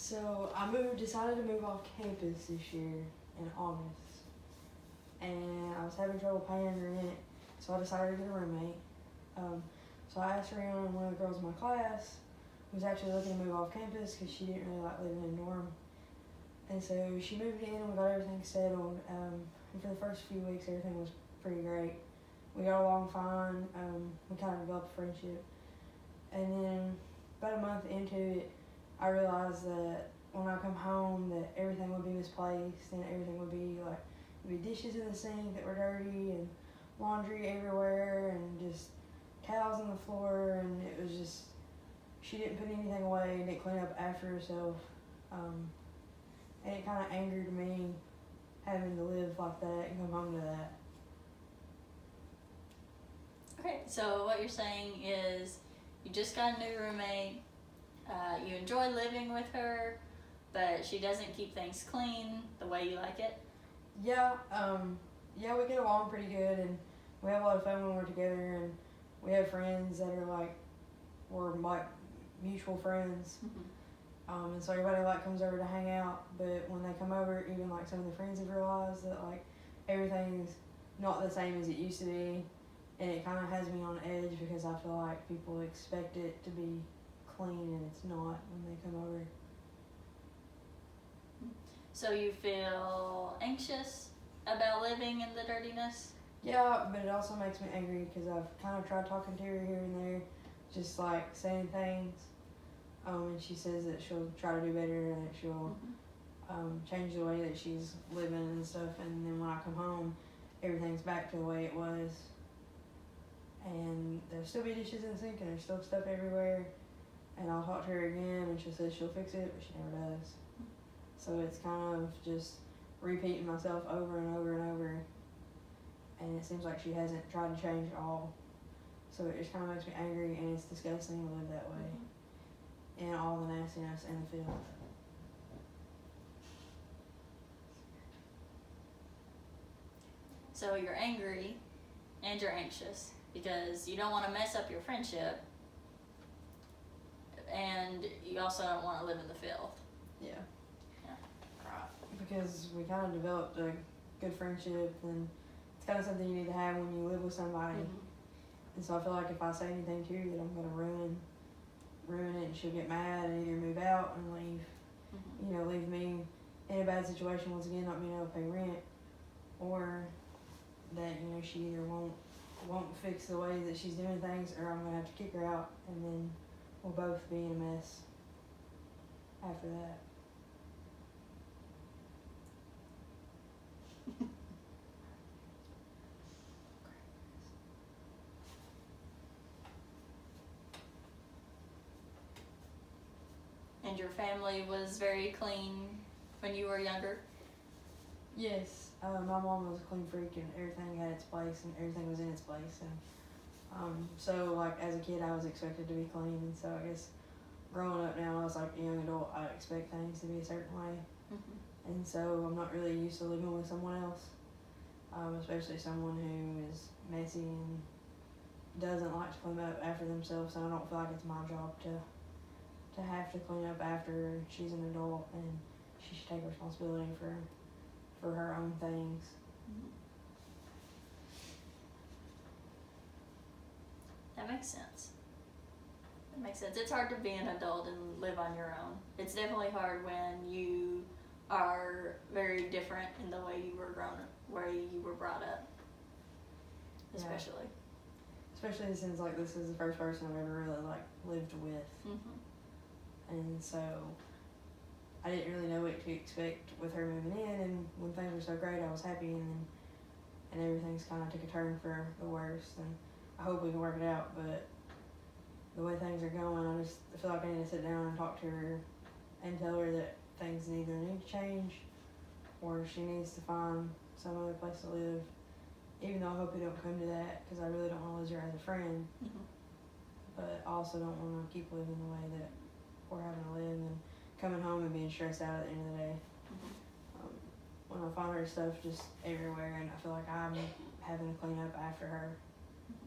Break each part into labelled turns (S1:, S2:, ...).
S1: So I decided to move off campus this year in August, and I was having trouble paying rent, so I decided to get a roommate. So I asked around, and one of the girls in my class was actually looking to move off campus because she didn't really like living in a dorm. And so she moved in, and we got everything settled. And for the first few weeks, everything was pretty great. We got along fine. We kind of developed a friendship. And then about a month into it, I realized that when I come home, that everything would be misplaced, and everything would be like, there'd be dishes in the sink that were dirty, and laundry everywhere, and just towels on the floor, and it was just, she didn't put anything away and didn't clean up after herself. And it kind of angered me having to live like that and come home to that.
S2: Okay, so what you're saying is you just got a new roommate, you enjoy living with her, but she doesn't keep things clean the way you like it?
S1: Yeah, we get along pretty good, and we have a lot of fun when we're together, and we have friends that are we're mutual friends. And so everybody comes over to hang out, but when they come over, even some of the friends have realized that everything's not the same as it used to be, and it kind of has me on edge because I feel like people expect it to be clean and it's not when they come over.
S2: So you feel anxious about living in the dirtiness?
S1: Yeah, but it also makes me angry because I've kind of tried talking to her here and there, just saying things. And she says that she'll try to do better and that she'll change the way that she's living and stuff. And then when I come home, everything's back to the way it was. And there'll still be dishes in the sink and there's still stuff everywhere. And I'll talk to her again and she says she'll fix it, but she never does. So it's kind of just repeating myself over and over and over. And it seems like she hasn't tried to change at all. So it just kind of makes me angry, and it's disgusting to live that way. And all the nastiness and the filth.
S2: So you're angry and you're anxious because you don't want to mess up your friendship, and you also don't want to live in the filth.
S1: Yeah.
S2: Right.
S1: Because we kind of developed a good friendship, and it's kind of something you need to have when you live with somebody. And so I feel like if I say anything to her, that I'm going to ruin it, and she'll get mad and either move out and leave, leave me in a bad situation once again, not being able to pay rent, or that, she either won't fix the way that she's doing things, or I'm going to have to kick her out, and then we'll both be in a mess after that.
S2: And your family was very clean when you were younger?
S1: Yes, my mom was a clean freak, and everything had its place, and everything was in its place. And so as a kid, I was expected to be clean, and so I guess growing up now, as a young adult, I expect things to be a certain way. And so I'm not really used to living with someone else, especially someone who is messy and doesn't like to clean up after themselves. And I don't feel like it's my job to have to clean up after her. She's an adult, and she should take responsibility for her own things.
S2: That makes sense. It's hard to be an adult and live on your own. It's definitely hard when you are very different in the way you were brought up. Especially.
S1: Yeah. Especially since this is the first person I've ever really lived with. And so I didn't really know what to expect with her moving in, and when things were so great, I was happy, and everything's kind of took a turn for the worst, and I hope we can work it out, but the way things are going, I feel like I need to sit down and talk to her and tell her that things either need to change or she needs to find some other place to live, even though I hope it don't come to that, because I really don't want to lose her as a friend, but I also don't want to keep living the way that we're having to live and coming home and being stressed out at the end of the day. When I find her stuff just everywhere, and I feel like I'm having to clean up after her,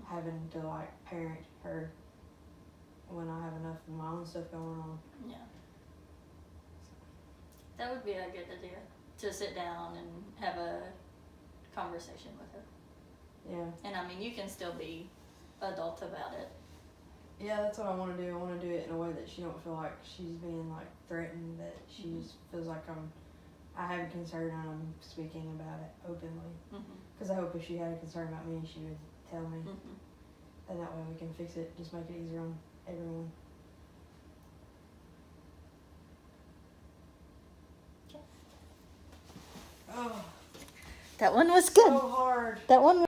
S1: having to parent her when I have enough of my own stuff going on.
S2: Yeah. That would be a good idea, to sit down and have a conversation with her.
S1: Yeah.
S2: And I mean, you can still be adult about it.
S1: Yeah, that's what I want to do. I want to do it in a way that she don't feel like she's being like threatened. That she just feels like I have a concern and I'm speaking about it openly. Because I hope if she had a concern about me, she would tell me. And that way we can fix it. Just make it easier on everyone.
S2: Okay.
S1: Oh,
S2: That one was good.
S1: so hard.
S2: That one.